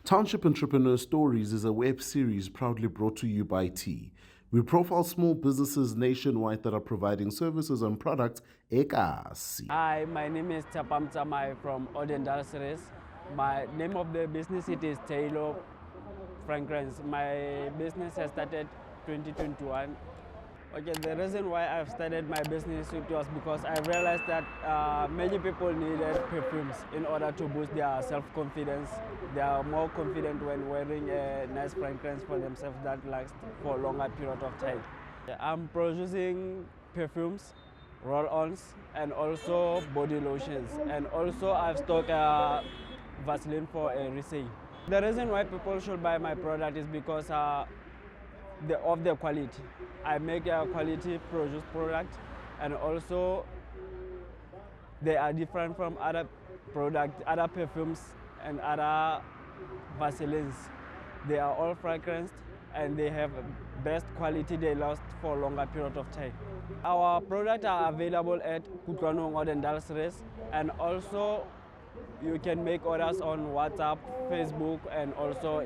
Township Entrepreneurs Stories is a web series proudly brought to you by T. We profile small businesses nationwide that are providing services and products ekasi. Hi, my name is Motsamai from Odendal. My name of the business it is Taylow fragrance. My business has started 2021. Okay, the reason why I've started my business it was because I realized that many people needed perfumes in order to boost their self-confidence. They are more confident when wearing a nice fragrance for themselves that lasts for a longer period of time. I'm producing perfumes, roll-ons, and also body lotions. And also I've stocked Vaseline for a resale. The reason why people should buy my product is because of the quality. I make a quality produced product, and also they are different from other products, other perfumes and other Vaselines. They are all fragranced and they have best quality. They last for a longer period of time. Our products are available at Kutwanong Odendal, and also you can make orders on WhatsApp, Facebook, and also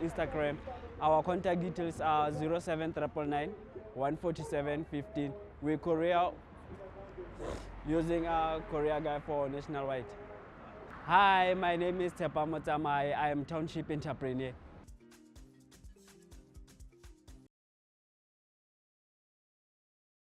Instagram. Our contact details are 07999 147 15. We courier using a courier guide for nationwide. Hi, my name is Tshepang. I am Township Entrepreneur.